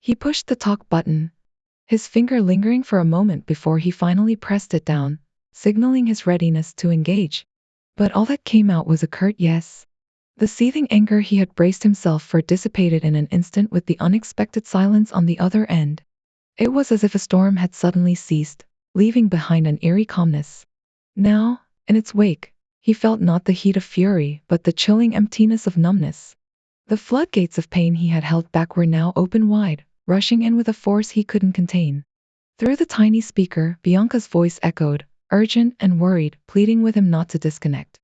He pushed the talk button, his finger lingering for a moment before he finally pressed it down, signaling his readiness to engage. But all that came out was a curt yes. The seething anger he had braced himself for dissipated in an instant with the unexpected silence on the other end. It was as if a storm had suddenly ceased, leaving behind an eerie calmness. Now, in its wake, he felt not the heat of fury, but the chilling emptiness of numbness. The floodgates of pain he had held back were now open wide, rushing in with a force he couldn't contain. Through the tiny speaker, Bianca's voice echoed, urgent and worried, pleading with him not to disconnect.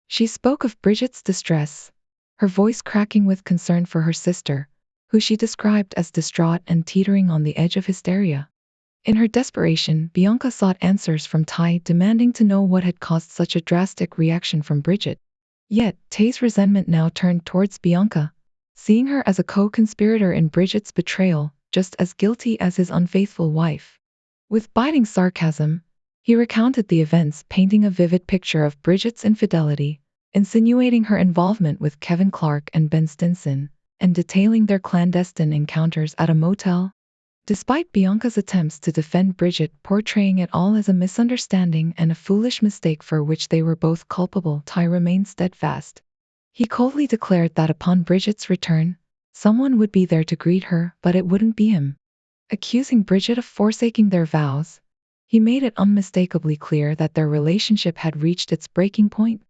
She spoke of Bridget's distress, her voice cracking with concern for her sister, who she described as distraught and teetering on the edge of hysteria. In her desperation, Bianca sought answers from Tai, demanding to know what had caused such a drastic reaction from Bridget. Yet, Tai's resentment now turned towards Bianca, seeing her as a co-conspirator in Bridget's betrayal, just as guilty as his unfaithful wife. With biting sarcasm, he recounted the events, painting a vivid picture of Bridget's infidelity, insinuating her involvement with Kevin Clark and Ben Stinson, and detailing their clandestine encounters at a motel. Despite Bianca's attempts to defend Bridget, portraying it all as a misunderstanding and a foolish mistake for which they were both culpable, Tai remained steadfast. He coldly declared that upon Bridget's return, someone would be there to greet her, but it wouldn't be him. Accusing Bridget of forsaking their vows, he made it unmistakably clear that their relationship had reached its breaking point.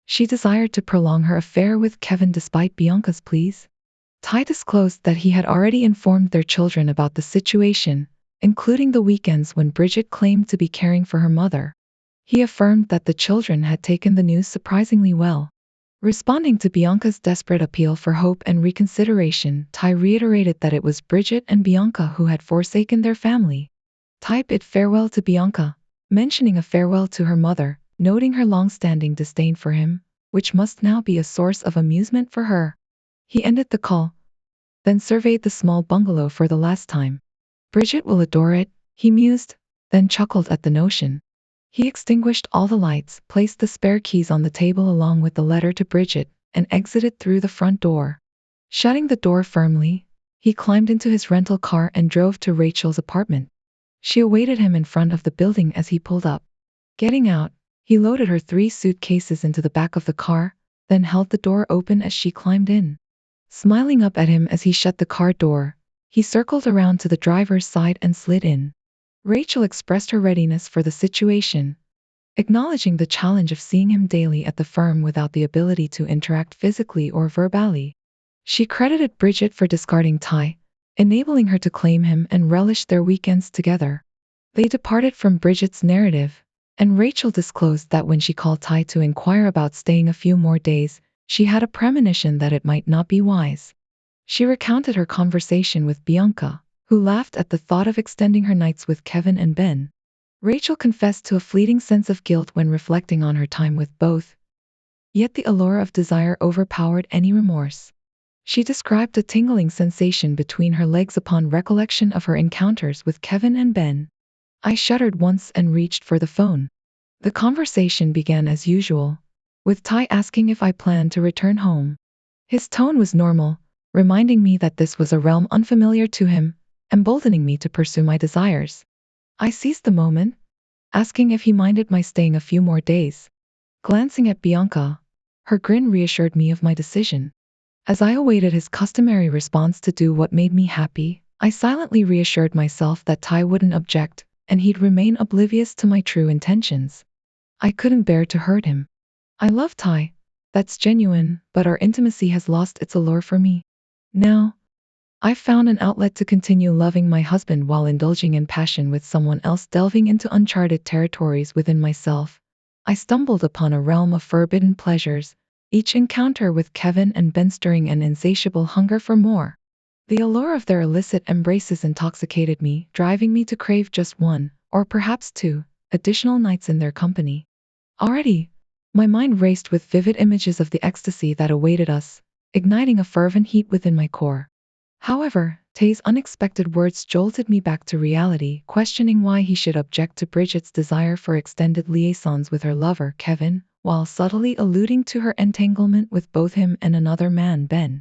She desired to prolong her affair with Kevin despite Bianca's pleas. Tai disclosed that he had already informed their children about the situation, including the weekends when Bridget claimed to be caring for her mother. He affirmed that the children had taken the news surprisingly well. Responding to Bianca's desperate appeal for hope and reconsideration, Tai reiterated that it was Bridget and Bianca who had forsaken their family. Tai bid farewell to Bianca, mentioning a farewell to her mother, noting her long-standing disdain for him, which must now be a source of amusement for her. He ended the call, then surveyed the small bungalow for the last time. Bridget will adore it, he mused, then chuckled at the notion. He extinguished all the lights, placed the spare keys on the table along with the letter to Bridget, and exited through the front door. Shutting the door firmly, he climbed into his rental car and drove to Rachel's apartment. She awaited him in front of the building as he pulled up. Getting out, he loaded her 3 suitcases into the back of the car, then held the door open as she climbed in. Smiling up at him as he shut the car door, he circled around to the driver's side and slid in. Rachel expressed her readiness for the situation, acknowledging the challenge of seeing him daily at the firm without the ability to interact physically or verbally. She credited Bridget for discarding Tai, enabling her to claim him and relish their weekends together. They departed from Bridget's narrative, and Rachel disclosed that when she called Tai to inquire about staying a few more days, she had a premonition that it might not be wise. She recounted her conversation with Bianca, who laughed at the thought of extending her nights with Kevin and Ben. Rachel confessed to a fleeting sense of guilt when reflecting on her time with both, yet the allure of desire overpowered any remorse. She described a tingling sensation between her legs upon recollection of her encounters with Kevin and Ben. I shuddered once and reached for the phone. The conversation began as usual, with Tai asking if I planned to return home. His tone was normal, reminding me that this was a realm unfamiliar to him, emboldening me to pursue my desires. I seized the moment, asking if he minded my staying a few more days. Glancing at Bianca, her grin reassured me of my decision. As I awaited his customary response to do what made me happy, I silently reassured myself that Tai wouldn't object, and he'd remain oblivious to my true intentions. I couldn't bear to hurt him. I love Tai, that's genuine, but our intimacy has lost its allure for me. Now, I've found an outlet to continue loving my husband while indulging in passion with someone else, delving into uncharted territories within myself. I stumbled upon a realm of forbidden pleasures, each encounter with Kevin and Ben stirring an insatiable hunger for more. The allure of their illicit embraces intoxicated me, driving me to crave just one, or perhaps 2, additional nights in their company. Already, my mind raced with vivid images of the ecstasy that awaited us, igniting a fervent heat within my core. However, Tai's unexpected words jolted me back to reality, questioning why he should object to Bridget's desire for extended liaisons with her lover, Kevin, while subtly alluding to her entanglement with both him and another man, Ben.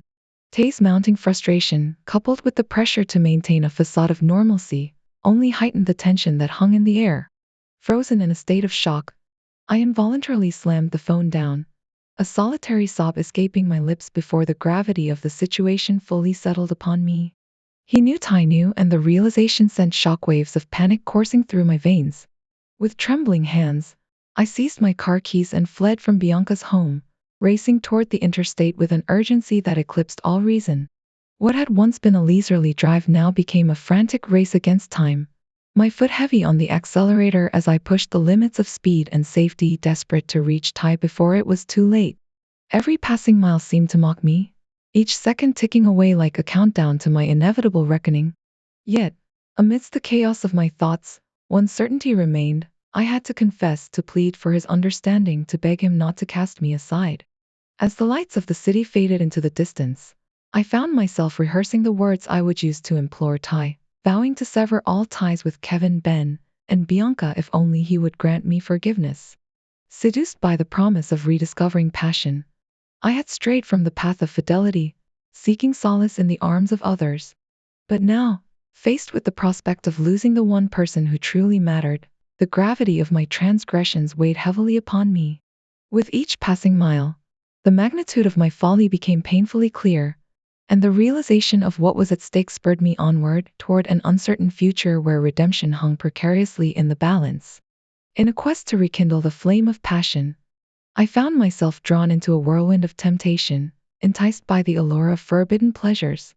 Tay's mounting frustration, coupled with the pressure to maintain a facade of normalcy, only heightened the tension that hung in the air. Frozen in a state of shock, I involuntarily slammed the phone down, a solitary sob escaping my lips before the gravity of the situation fully settled upon me. He knew Tai knew, and the realization sent shockwaves of panic coursing through my veins. With trembling hands, I seized my car keys and fled from Bianca's home, racing toward the interstate with an urgency that eclipsed all reason. What had once been a leisurely drive now became a frantic race against time, my foot heavy on the accelerator as I pushed the limits of speed and safety, desperate to reach Tai before it was too late. Every passing mile seemed to mock me, each second ticking away like a countdown to my inevitable reckoning. Yet, amidst the chaos of my thoughts, one certainty remained. I had to confess, to plead for his understanding, to beg him not to cast me aside. As the lights of the city faded into the distance, I found myself rehearsing the words I would use to implore Tai, vowing to sever all ties with Kevin, Ben, and Bianca if only he would grant me forgiveness. Seduced by the promise of rediscovering passion, I had strayed from the path of fidelity, seeking solace in the arms of others. But now, faced with the prospect of losing the one person who truly mattered, the gravity of my transgressions weighed heavily upon me. With each passing mile, the magnitude of my folly became painfully clear, and the realization of what was at stake spurred me onward toward an uncertain future where redemption hung precariously in the balance. In a quest to rekindle the flame of passion, I found myself drawn into a whirlwind of temptation, enticed by the allure of forbidden pleasures.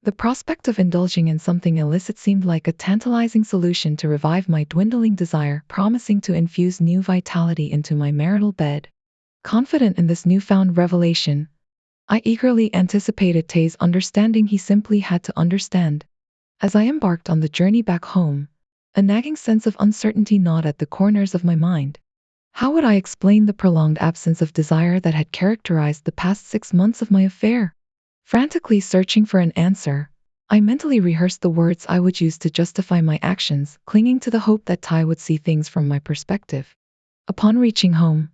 The prospect of indulging in something illicit seemed like a tantalizing solution to revive my dwindling desire, promising to infuse new vitality into my marital bed. Confident in this newfound revelation, I eagerly anticipated Tay's understanding. He simply had to understand. As I embarked on the journey back home, a nagging sense of uncertainty gnawed at the corners of my mind. How would I explain the prolonged absence of desire that had characterized the past 6 months of my affair? Frantically searching for an answer, I mentally rehearsed the words I would use to justify my actions, clinging to the hope that Tai would see things from my perspective. Upon reaching home,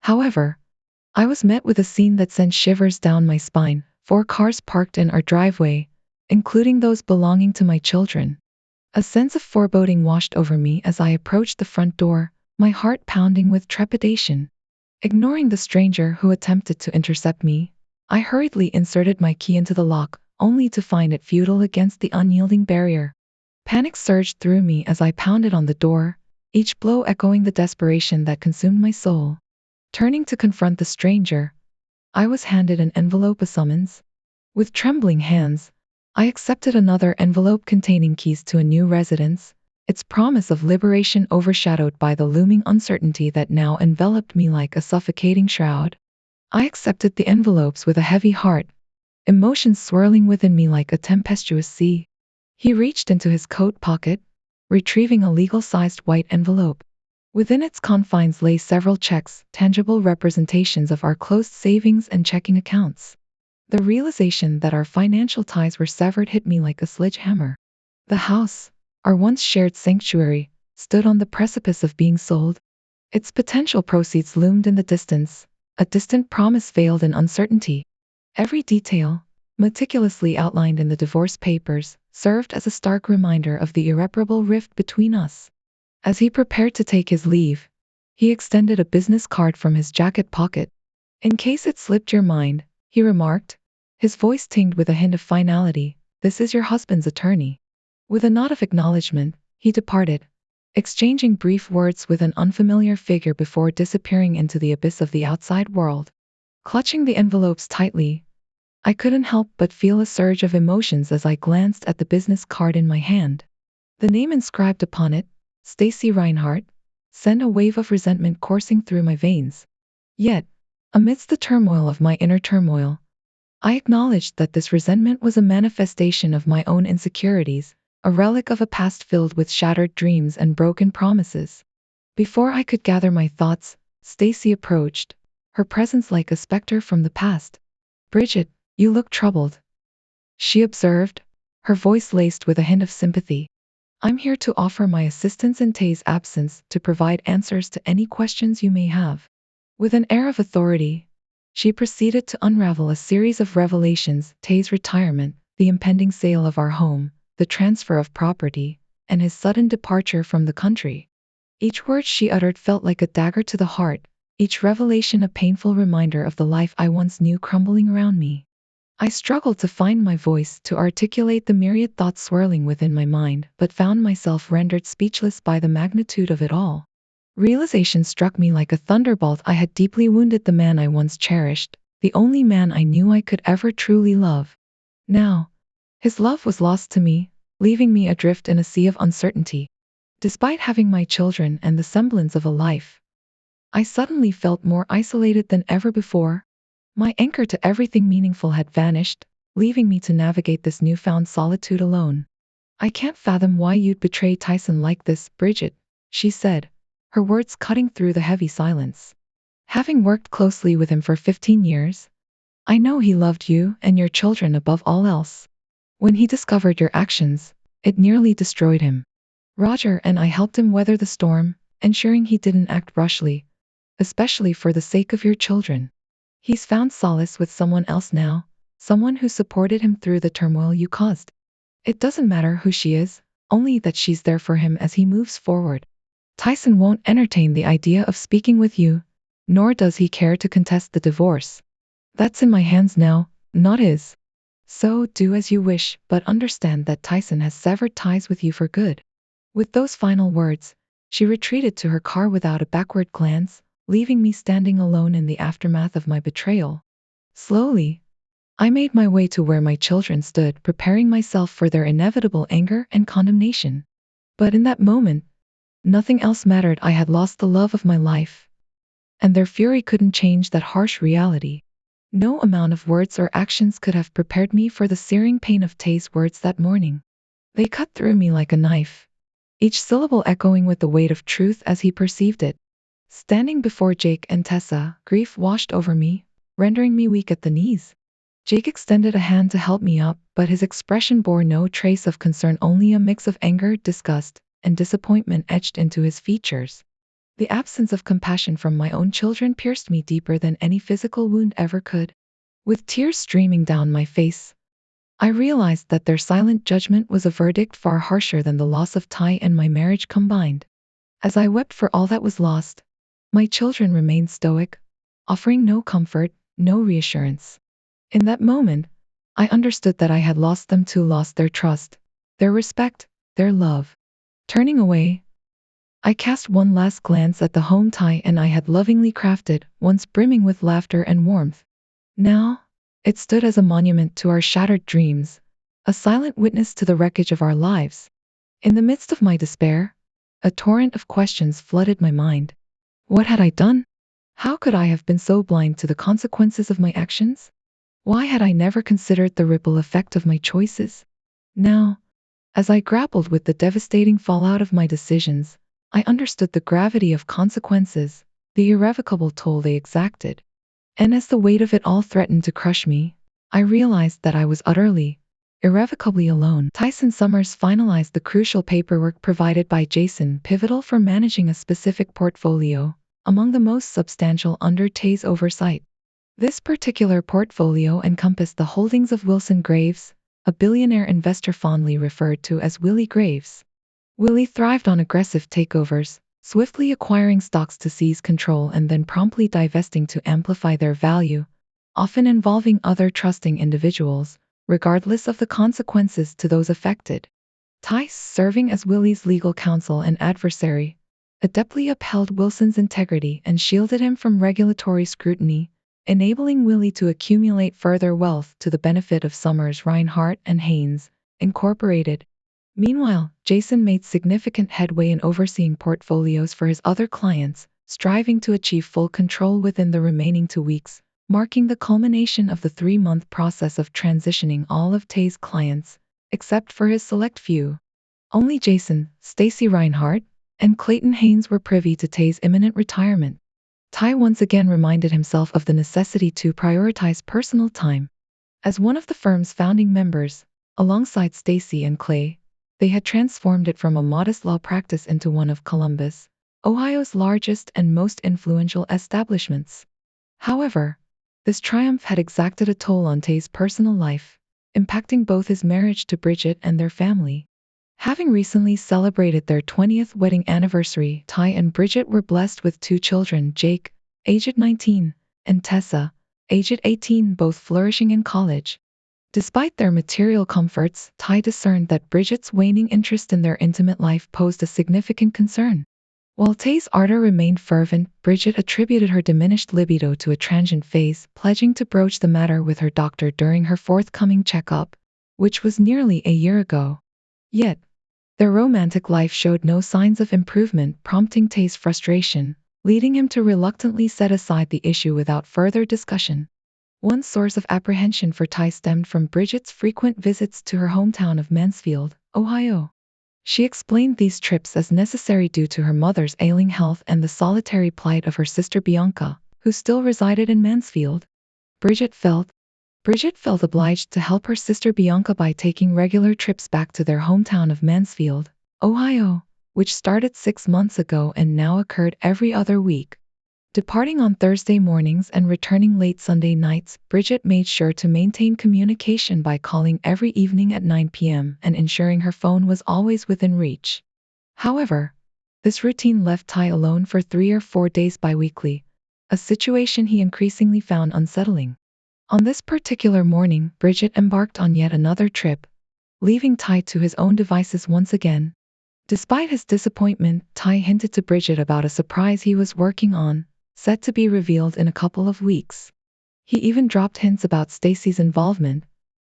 however, I was met with a scene that sent shivers down my spine. 4 cars parked in our driveway, including those belonging to my children. A sense of foreboding washed over me as I approached the front door, my heart pounding with trepidation. Ignoring the stranger who attempted to intercept me, I hurriedly inserted my key into the lock, only to find it futile against the unyielding barrier. Panic surged through me as I pounded on the door, each blow echoing the desperation that consumed my soul. Turning to confront the stranger, I was handed an envelope, a summons. With trembling hands, I accepted another envelope containing keys to a new residence, its promise of liberation overshadowed by the looming uncertainty that now enveloped me like a suffocating shroud. I accepted the envelopes with a heavy heart, emotions swirling within me like a tempestuous sea. He reached into his coat pocket, retrieving a legal-sized white envelope. Within its confines lay several checks, tangible representations of our closed savings and checking accounts. The realization that our financial ties were severed hit me like a sledgehammer. The house, our once shared sanctuary, stood on the precipice of being sold. Its potential proceeds loomed in the distance, a distant promise veiled in uncertainty. Every detail, meticulously outlined in the divorce papers, served as a stark reminder of the irreparable rift between us. As he prepared to take his leave, he extended a business card from his jacket pocket. "In case it slipped your mind," he remarked, his voice tinged with a hint of finality, "this is your husband's attorney." With a nod of acknowledgement, he departed, exchanging brief words with an unfamiliar figure before disappearing into the abyss of the outside world. Clutching the envelopes tightly, I couldn't help but feel a surge of emotions as I glanced at the business card in my hand. The name inscribed upon it, Stacy Reinhardt, sent a wave of resentment coursing through my veins. Yet, amidst the turmoil of my inner turmoil, I acknowledged that this resentment was a manifestation of my own insecurities, a relic of a past filled with shattered dreams and broken promises. Before I could gather my thoughts, Stacy approached, her presence like a specter from the past. "Bridget, you look troubled," she observed, her voice laced with a hint of sympathy. "I'm here to offer my assistance in Tay's absence, to provide answers to any questions you may have." With an air of authority, She proceeded to unravel a series of revelations: Tay's retirement, the impending sale of our home, the transfer of property, and his sudden departure from the country. Each word she uttered felt like a dagger to the heart, each revelation a painful reminder of the life I once knew crumbling around me. I struggled to find my voice, to articulate the myriad thoughts swirling within my mind, but found myself rendered speechless by the magnitude of it all. Realization struck me like a thunderbolt. I had deeply wounded the man I once cherished, the only man I knew I could ever truly love. Now, his love was lost to me, leaving me adrift in a sea of uncertainty. Despite having my children and the semblance of a life, I suddenly felt more isolated than ever before. My anchor to everything meaningful had vanished, leaving me to navigate this newfound solitude alone. I can't fathom why you'd betray Tyson like this, Bridget, she said, her words cutting through the heavy silence. Having worked closely with him for 15 years, I know he loved you and your children above all else. When he discovered your actions, it nearly destroyed him. Roger and I helped him weather the storm, ensuring he didn't act rashly, especially for the sake of your children. He's found solace with someone else now, someone who supported him through the turmoil you caused. It doesn't matter who she is, only that she's there for him as he moves forward. Tyson won't entertain the idea of speaking with you, nor does he care to contest the divorce. That's in my hands now, not his. So do as you wish, but understand that Tyson has severed ties with you for good. With those final words, she retreated to her car without a backward glance, leaving me standing alone in the aftermath of my betrayal. Slowly, I made my way to where my children stood, preparing myself for their inevitable anger and condemnation. But in that moment, nothing else mattered. I had lost the love of my life, and their fury couldn't change that harsh reality. No amount of words or actions could have prepared me for the searing pain of Tay's words that morning. They cut through me like a knife, each syllable echoing with the weight of truth as he perceived it. Standing before Jake and Tessa, grief washed over me, rendering me weak at the knees. Jake extended a hand to help me up, but his expression bore no trace of concern, only a mix of anger, disgust, and disappointment etched into his features. The absence of compassion from my own children pierced me deeper than any physical wound ever could. With tears streaming down my face, I realized that their silent judgment was a verdict far harsher than the loss of Tai and my marriage combined. As I wept for all that was lost, my children remained stoic, offering no comfort, no reassurance. In that moment, I understood that I had lost them too, lost their trust, their respect, their love. Turning away, I cast one last glance at the home Tai and I had lovingly crafted, once brimming with laughter and warmth. Now, it stood as a monument to our shattered dreams, a silent witness to the wreckage of our lives. In the midst of my despair, a torrent of questions flooded my mind. What had I done? How could I have been so blind to the consequences of my actions? Why had I never considered the ripple effect of my choices? Now, as I grappled with the devastating fallout of my decisions, I understood the gravity of consequences, the irrevocable toll they exacted. And as the weight of it all threatened to crush me, I realized that I was utterly, irrevocably alone. Tai Summers finalized the crucial paperwork provided by Jason, pivotal for managing a specific portfolio, among the most substantial under Tay's oversight. This particular portfolio encompassed the holdings of Wilson Graves, a billionaire investor fondly referred to as Willie Graves. Willie thrived on aggressive takeovers, swiftly acquiring stocks to seize control and then promptly divesting to amplify their value, often involving other trusting individuals, regardless of the consequences to those affected. Tai, serving as Willie's legal counsel and adversary, adeptly upheld Wilson's integrity and shielded him from regulatory scrutiny, enabling Willie to accumulate further wealth to the benefit of Summers, Reinhardt, and Haynes, Incorporated. Meanwhile, Jason made significant headway in overseeing portfolios for his other clients, striving to achieve full control within the remaining 2 weeks, marking the culmination of the 3-month process of transitioning all of Tay's clients, except for his select few. Only Jason, Stacy Reinhardt, and Clayton Haynes were privy to Tay's imminent retirement. Tai once again reminded himself of the necessity to prioritize personal time. As one of the firm's founding members, alongside Stacy and Clay, they had transformed it from a modest law practice into one of Columbus, Ohio's largest and most influential establishments. However, This triumph had exacted a toll on Tai's personal life, impacting both his marriage to Bridget and their family. Having recently celebrated their 20th wedding anniversary, Tai and Bridget were blessed with two children, Jake, aged 19, and Tessa, aged 18, both flourishing in college. Despite their material comforts, Tai discerned that Bridget's waning interest in their intimate life posed a significant concern. While Tai's ardor remained fervent, Bridget attributed her diminished libido to a transient phase, pledging to broach the matter with her doctor during her forthcoming checkup, which was nearly a year ago. Yet, their romantic life showed no signs of improvement, prompting Tai's frustration, leading him to reluctantly set aside the issue without further discussion. One source of apprehension for Tai stemmed from Bridget's frequent visits to her hometown of Mansfield, Ohio. She explained these trips as necessary due to her mother's ailing health and the solitary plight of her sister Bianca, who still resided in Mansfield. Bridget felt obliged to help her sister Bianca by taking regular trips back to their hometown of Mansfield, Ohio, which started 6 months ago and now occurred every other week. Departing on Thursday mornings and returning late Sunday nights, Bridget made sure to maintain communication by calling every evening at 9 p.m. and ensuring her phone was always within reach. However, this routine left Tai alone for 3 or 4 days biweekly, a situation he increasingly found unsettling. On this particular morning, Bridget embarked on yet another trip, leaving Tai to his own devices once again. Despite his disappointment, Tai hinted to Bridget about a surprise he was working on, set to be revealed in a couple of weeks. He even dropped hints about Stacy's involvement,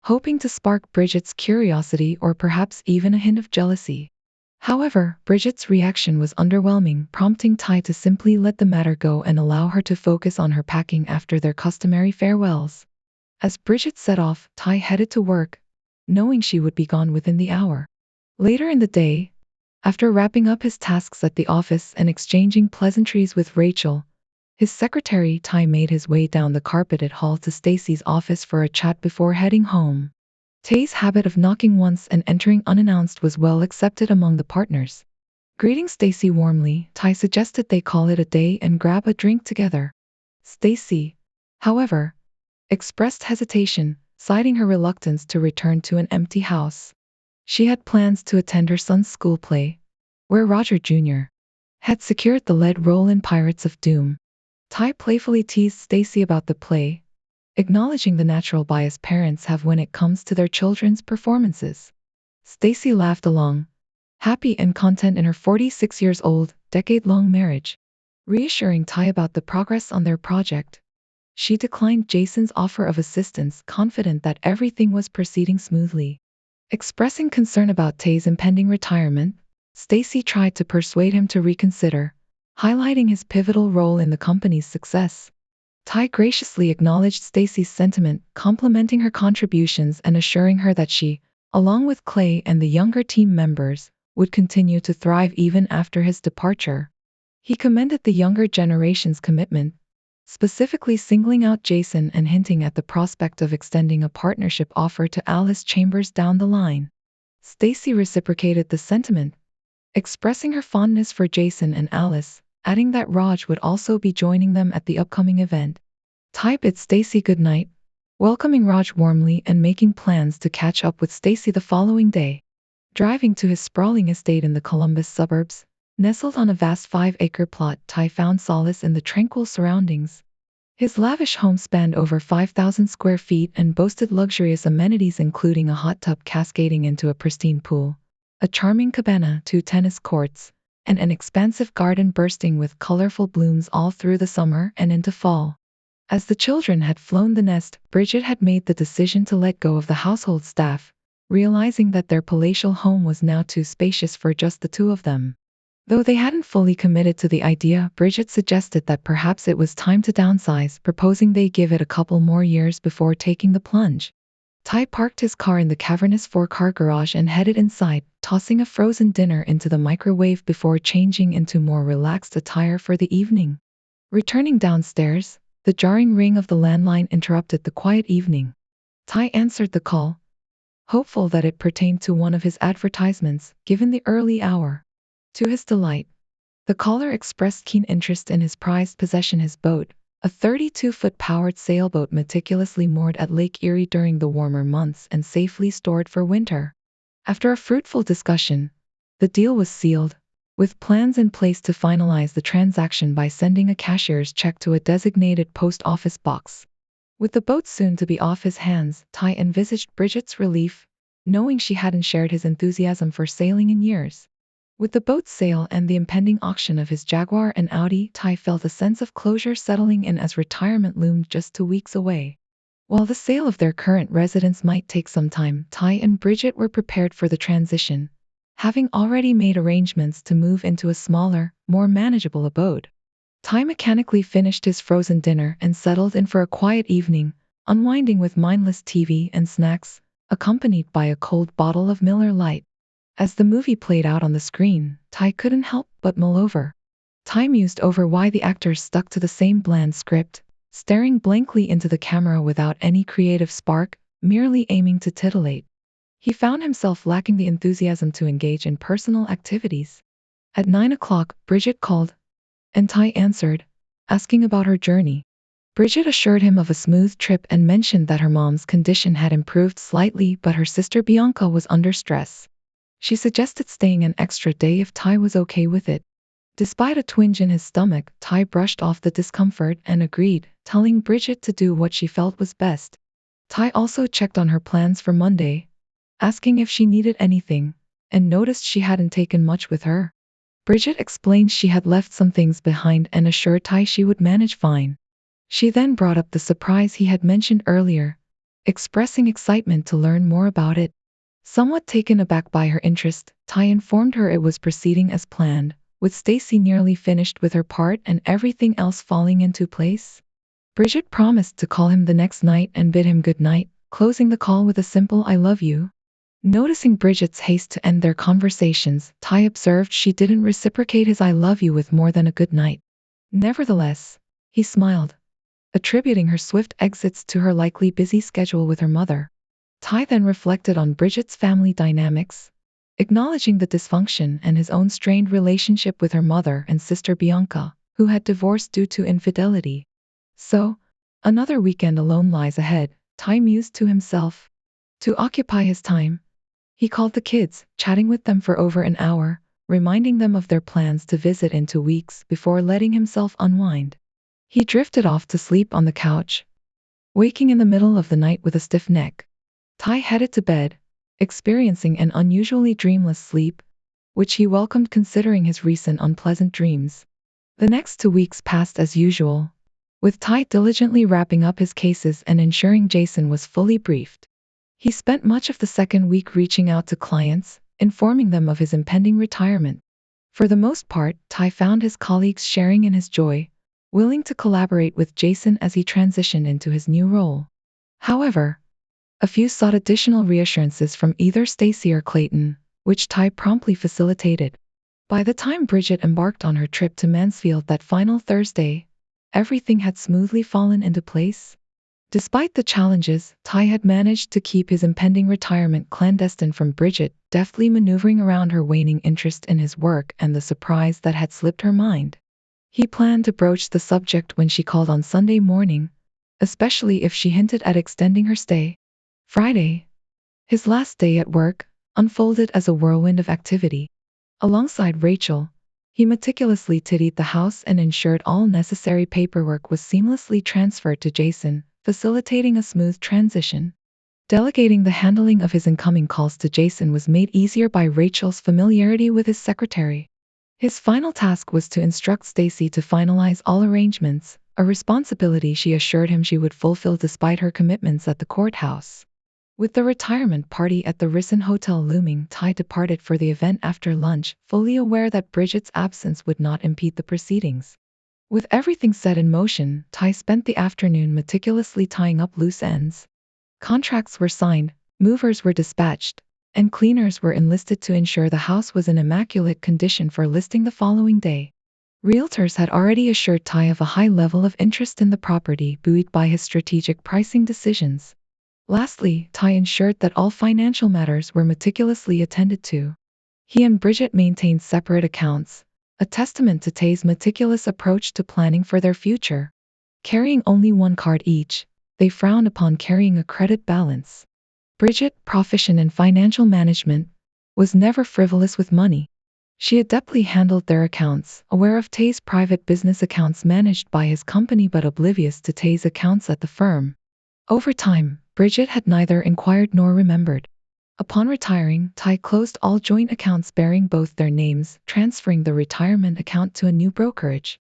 hoping to spark Bridget's curiosity or perhaps even a hint of jealousy. However, Bridget's reaction was underwhelming, prompting Tai to simply let the matter go and allow her to focus on her packing after their customary farewells. As Bridget set off, Tai headed to work, knowing she would be gone within the hour. Later in the day, after wrapping up his tasks at the office and exchanging pleasantries with Rachel, his secretary Tai made his way down the carpeted hall to Stacy's office for a chat before heading home. Tai's habit of knocking once and entering unannounced was well accepted among the partners. Greeting Stacy warmly, Tai suggested they call it a day and grab a drink together. Stacy, however, expressed hesitation, citing her reluctance to return to an empty house. She had plans to attend her son's school play, where Roger Jr. had secured the lead role in Pirates of Doom. Tai playfully teased Stacy about the play, acknowledging the natural bias parents have when it comes to their children's performances. Stacy laughed along, happy and content in her 46-year-old, decade-long marriage. Reassuring Tai about the progress on their project, she declined Jason's offer of assistance, confident that everything was proceeding smoothly. Expressing concern about Tai's impending retirement, Stacy tried to persuade him to reconsider, highlighting his pivotal role in the company's success. Tai graciously acknowledged Stacy's sentiment, complimenting her contributions and assuring her that she, along with Clay and the younger team members, would continue to thrive even after his departure. He commended the younger generation's commitment, specifically singling out Jason and hinting at the prospect of extending a partnership offer to Alice Chambers down the line. Stacy reciprocated the sentiment, expressing her fondness for Jason and Alice, adding that Raj would also be joining them at the upcoming event. Tai bid Stacy goodnight, welcoming Raj warmly and making plans to catch up with Stacy the following day. Driving to his sprawling estate in the Columbus suburbs, nestled on a vast 5-acre plot, Tai found solace in the tranquil surroundings. His lavish home spanned over 5,000 square feet and boasted luxurious amenities including a hot tub cascading into a pristine pool, a charming cabana, 2 tennis courts, and an expansive garden bursting with colorful blooms all through the summer and into fall. As the children had flown the nest, Bridget had made the decision to let go of the household staff, realizing that their palatial home was now too spacious for just the two of them. Though they hadn't fully committed to the idea, Bridget suggested that perhaps it was time to downsize, proposing they give it a couple more years before taking the plunge. Tai parked his car in the cavernous 4-car garage and headed inside, tossing a frozen dinner into the microwave before changing into more relaxed attire for the evening. Returning downstairs, the jarring ring of the landline interrupted the quiet evening. Tai answered the call, hopeful that it pertained to one of his advertisements, given the early hour. To his delight, the caller expressed keen interest in his prized possession, his boat, a 32-foot powered sailboat meticulously moored at Lake Erie during the warmer months and safely stored for winter. After a fruitful discussion, the deal was sealed, with plans in place to finalize the transaction by sending a cashier's check to a designated post office box. With the boat soon to be off his hands, Tai envisaged Bridget's relief, knowing she hadn't shared his enthusiasm for sailing in years. With the boat's sale and the impending auction of his Jaguar and Audi, Tai felt a sense of closure settling in as retirement loomed just 2 weeks away. While the sale of their current residence might take some time, Tai and Bridget were prepared for the transition, having already made arrangements to move into a smaller, more manageable abode. Tai mechanically finished his frozen dinner and settled in for a quiet evening, unwinding with mindless TV and snacks, accompanied by a cold bottle of Miller Lite. As the movie played out on the screen, Tai couldn't help but mull over. Tai mused over why the actors stuck to the same bland script, staring blankly into the camera without any creative spark, merely aiming to titillate. He found himself lacking the enthusiasm to engage in personal activities. At 9 o'clock, Bridget called, and Tai answered, asking about her journey. Bridget assured him of a smooth trip and mentioned that her mom's condition had improved slightly, but her sister Bianca was under stress. She suggested staying an extra day if Tai was okay with it. Despite a twinge in his stomach, Tai brushed off the discomfort and agreed, telling Bridget to do what she felt was best. Tai also checked on her plans for Monday, asking if she needed anything, and noticed she hadn't taken much with her. Bridget explained she had left some things behind and assured Tai she would manage fine. She then brought up the surprise he had mentioned earlier, expressing excitement to learn more about it. Somewhat taken aback by her interest, Tai informed her it was proceeding as planned, with Stacy nearly finished with her part and everything else falling into place. Bridget promised to call him the next night and bid him good night, closing the call with a simple "I love you." Noticing Bridget's haste to end their conversations, Tai observed she didn't reciprocate his "I love you" with more than a good night. Nevertheless, he smiled, attributing her swift exits to her likely busy schedule with her mother. Tai then reflected on Bridget's family dynamics, acknowledging the dysfunction and his own strained relationship with her mother and sister Bianca, who had divorced due to infidelity. So, another weekend alone lies ahead, Tai mused to himself. To occupy his time, he called the kids, chatting with them for over an hour, reminding them of their plans to visit in 2 weeks before letting himself unwind. He drifted off to sleep on the couch, waking in the middle of the night with a stiff neck. Tai headed to bed, experiencing an unusually dreamless sleep, which he welcomed considering his recent unpleasant dreams. The next 2 weeks passed as usual, with Tai diligently wrapping up his cases and ensuring Jason was fully briefed. He spent much of the second week reaching out to clients, informing them of his impending retirement. For the most part, Tai found his colleagues sharing in his joy, willing to collaborate with Jason as he transitioned into his new role. However, a few sought additional reassurances from either Stacy or Clayton, which Tai promptly facilitated. By the time Bridget embarked on her trip to Mansfield that final Thursday, everything had smoothly fallen into place. Despite the challenges, Tai had managed to keep his impending retirement clandestine from Bridget, deftly maneuvering around her waning interest in his work and the surprise that had slipped her mind. He planned to broach the subject when she called on Sunday morning, especially if she hinted at extending her stay. Friday, his last day at work, unfolded as a whirlwind of activity. Alongside Rachel, he meticulously tidied the house and ensured all necessary paperwork was seamlessly transferred to Jason, facilitating a smooth transition. Delegating the handling of his incoming calls to Jason was made easier by Rachel's familiarity with his secretary. His final task was to instruct Stacy to finalize all arrangements, a responsibility she assured him she would fulfill despite her commitments at the courthouse. With the retirement party at the Risen Hotel looming, Tai departed for the event after lunch, fully aware that Bridget's absence would not impede the proceedings. With everything set in motion, Tai spent the afternoon meticulously tying up loose ends. Contracts were signed, movers were dispatched, and cleaners were enlisted to ensure the house was in immaculate condition for listing the following day. Realtors had already assured Tai of a high level of interest in the property, buoyed by his strategic pricing decisions. Lastly, Tai ensured that all financial matters were meticulously attended to. He and Bridget maintained separate accounts, a testament to Tai's meticulous approach to planning for their future. Carrying only one card each, they frowned upon carrying a credit balance. Bridget, proficient in financial management, was never frivolous with money. She adeptly handled their accounts, aware of Tay's private business accounts managed by his company but oblivious to Tay's accounts at the firm. Over time, Bridget had neither inquired nor remembered. Upon retiring, Tai closed all joint accounts bearing both their names, transferring the retirement account to a new brokerage.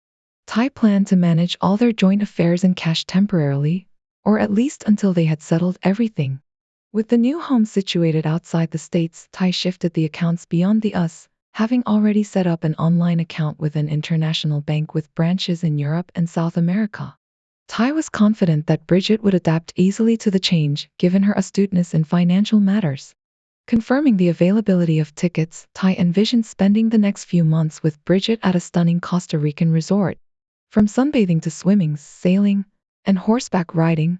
Tai planned to manage all their joint affairs in cash temporarily, or at least until they had settled everything. With the new home situated outside the States, Tai shifted the accounts beyond the US, having already set up an online account with an international bank with branches in Europe and South America. Tai was confident that Bridget would adapt easily to the change, given her astuteness in financial matters. Confirming the availability of tickets, Tai envisioned spending the next few months with Bridget at a stunning Costa Rican resort. From sunbathing to swimming, sailing, and horseback riding,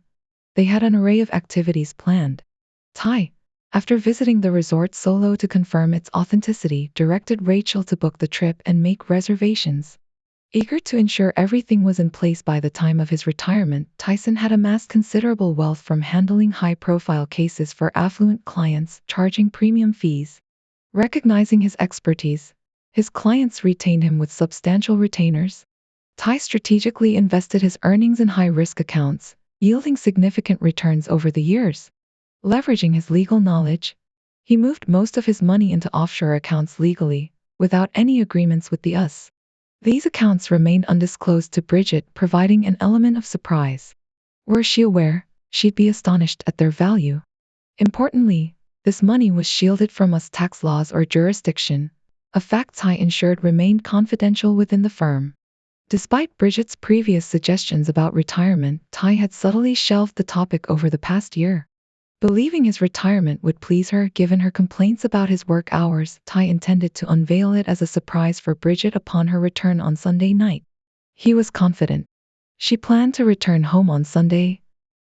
they had an array of activities planned. Tai, after visiting the resort solo to confirm its authenticity, directed Rachel to book the trip and make reservations. Eager to ensure everything was in place by the time of his retirement, Tyson had amassed considerable wealth from handling high-profile cases for affluent clients, charging premium fees. Recognizing his expertise, his clients retained him with substantial retainers. Tai strategically invested his earnings in high-risk accounts, yielding significant returns over the years. Leveraging his legal knowledge, he moved most of his money into offshore accounts legally, without any agreements with the US. These accounts remained undisclosed to Bridget, providing an element of surprise. Were she aware, she'd be astonished at their value. Importantly, this money was shielded from US tax laws or jurisdiction, a fact Tai ensured remained confidential within the firm. Despite Bridget's previous suggestions about retirement, Tai had subtly shelved the topic over the past year. Believing his retirement would please her given her complaints about his work hours, Tai intended to unveil it as a surprise for Bridget upon her return on Sunday night. He was confident. She planned to return home on Sunday,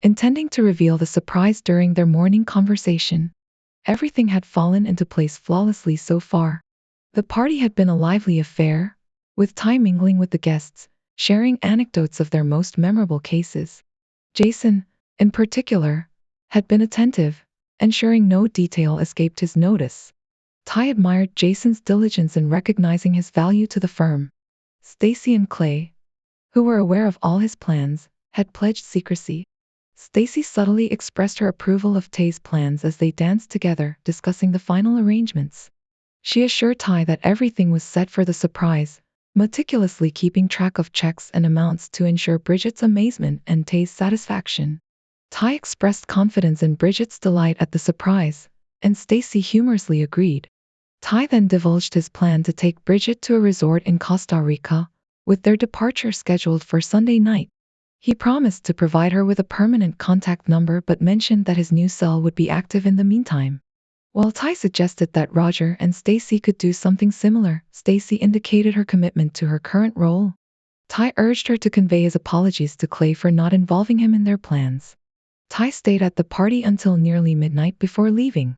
intending to reveal the surprise during their morning conversation. Everything had fallen into place flawlessly so far. The party had been a lively affair, with Tai mingling with the guests, sharing anecdotes of their most memorable cases. Jason, in particular, had been attentive, ensuring no detail escaped his notice. Tai admired Jason's diligence in recognizing his value to the firm. Stacy and Clay, who were aware of all his plans, had pledged secrecy. Stacy subtly expressed her approval of Tay's plans as they danced together, discussing the final arrangements. She assured Tai that everything was set for the surprise, meticulously keeping track of checks and amounts to ensure Bridget's amazement and Tay's satisfaction. Tai expressed confidence in Bridget's delight at the surprise, and Stacy humorously agreed. Tai then divulged his plan to take Bridget to a resort in Costa Rica, with their departure scheduled for Sunday night. He promised to provide her with a permanent contact number but mentioned that his new cell would be active in the meantime. While Tai suggested that Roger and Stacy could do something similar, Stacy indicated her commitment to her current role. Tai urged her to convey his apologies to Clay for not involving him in their plans. Tai stayed at the party until nearly midnight before leaving.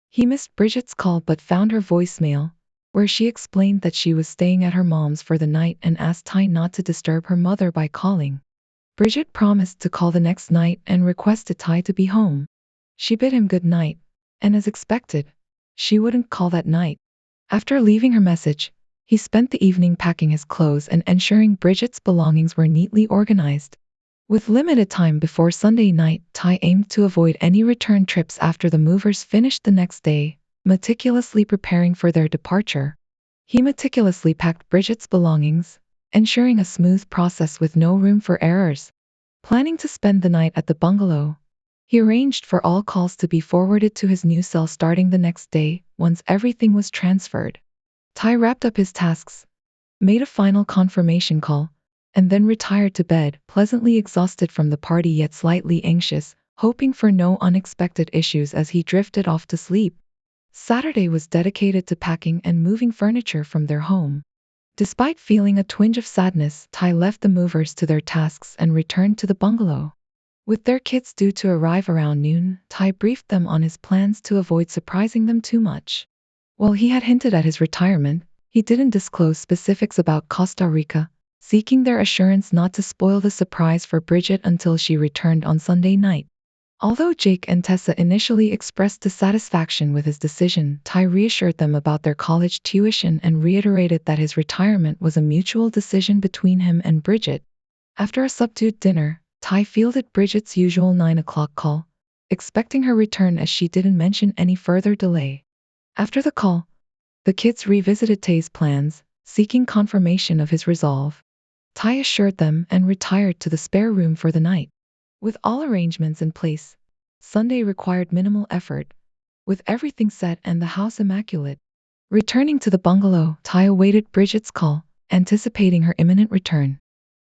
He missed Bridget's call but found her voicemail, where she explained that she was staying at her mom's for the night and asked Tai not to disturb her mother by calling. Bridget promised to call the next night and requested Tai to be home. She bid him good night, and as expected, she wouldn't call that night. After leaving her message, he spent the evening packing his clothes and ensuring Bridget's belongings were neatly organized. With limited time before Sunday night, Tai aimed to avoid any return trips after the movers finished the next day, meticulously preparing for their departure. He meticulously packed Bridget's belongings, ensuring a smooth process with no room for errors. Planning to spend the night at the bungalow, he arranged for all calls to be forwarded to his new cell starting the next day, once everything was transferred. Tai wrapped up his tasks, made a final confirmation call, and then retired to bed, pleasantly exhausted from the party yet slightly anxious, hoping for no unexpected issues as he drifted off to sleep. Saturday was dedicated to packing and moving furniture from their home. Despite feeling a twinge of sadness, Tai left the movers to their tasks and returned to the bungalow. With their kids due to arrive around noon, Tai briefed them on his plans to avoid surprising them too much. While he had hinted at his retirement, he didn't disclose specifics about Costa Rica, seeking their assurance not to spoil the surprise for Bridget until she returned on Sunday night. Although Jake and Tessa initially expressed dissatisfaction with his decision, Tai reassured them about their college tuition and reiterated that his retirement was a mutual decision between him and Bridget. After a subdued dinner, Tai fielded Bridget's usual 9 o'clock call, expecting her return as she didn't mention any further delay. After the call, the kids revisited Tai's plans, seeking confirmation of his resolve. Tai assured them and retired to the spare room for the night. With all arrangements in place, Sunday required minimal effort, with everything set and the house immaculate. Returning to the bungalow, Tai awaited Bridget's call, anticipating her imminent return.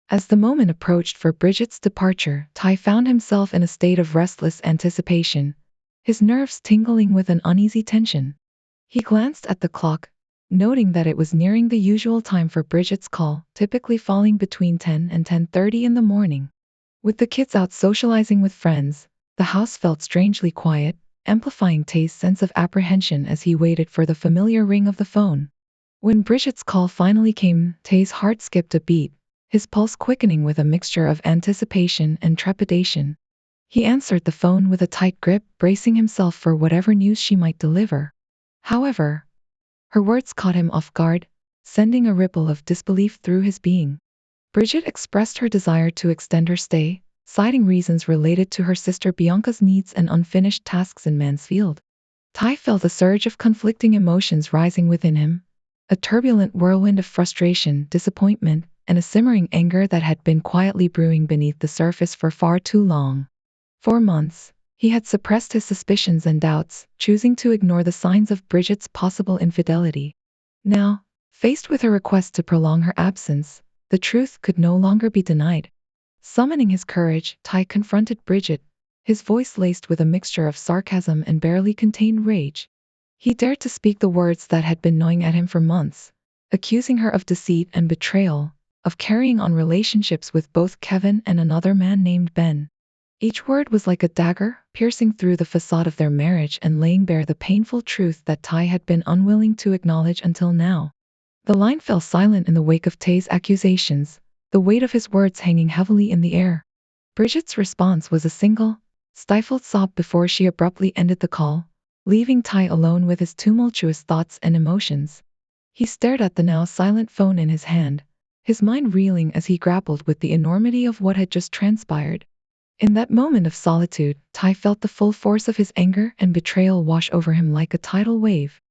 As the moment approached for Bridget's departure, Tai found himself in a state of restless anticipation, his nerves tingling with an uneasy tension. He glanced at the clock, noting that it was nearing the usual time for Bridget's call, typically falling between 10 and 10:30 in the morning. With the kids out socializing with friends, the house felt strangely quiet, amplifying Tai's sense of apprehension as he waited for the familiar ring of the phone. When Bridget's call finally came, Tai's heart skipped a beat, his pulse quickening with a mixture of anticipation and trepidation. He answered the phone with a tight grip, bracing himself for whatever news she might deliver. However, her words caught him off guard, sending a ripple of disbelief through his being. Bridget expressed her desire to extend her stay, citing reasons related to her sister Bianca's needs and unfinished tasks in Mansfield. Tai felt a surge of conflicting emotions rising within him, a turbulent whirlwind of frustration, disappointment, and a simmering anger that had been quietly brewing beneath the surface for far too long. For months, he had suppressed his suspicions and doubts, choosing to ignore the signs of Bridget's possible infidelity. Now, faced with her request to prolong her absence, the truth could no longer be denied. Summoning his courage, Tai confronted Bridget, his voice laced with a mixture of sarcasm and barely contained rage. He dared to speak the words that had been gnawing at him for months, accusing her of deceit and betrayal, of carrying on relationships with both Kevin and another man named Ben. Each word was like a dagger, piercing through the facade of their marriage and laying bare the painful truth that Tai had been unwilling to acknowledge until now. The line fell silent in the wake of Tai's accusations, the weight of his words hanging heavily in the air. Bridget's response was a single, stifled sob before she abruptly ended the call, leaving Tai alone with his tumultuous thoughts and emotions. He stared at the now silent phone in his hand, his mind reeling as he grappled with the enormity of what had just transpired. In that moment of solitude, Tai felt the full force of his anger and betrayal wash over him like a tidal wave.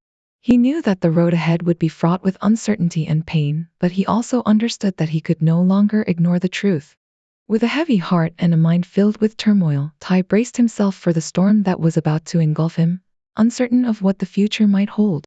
He knew that the road ahead would be fraught with uncertainty and pain, but he also understood that he could no longer ignore the truth. With a heavy heart and a mind filled with turmoil, Tai braced himself for the storm that was about to engulf him, uncertain of what the future might hold.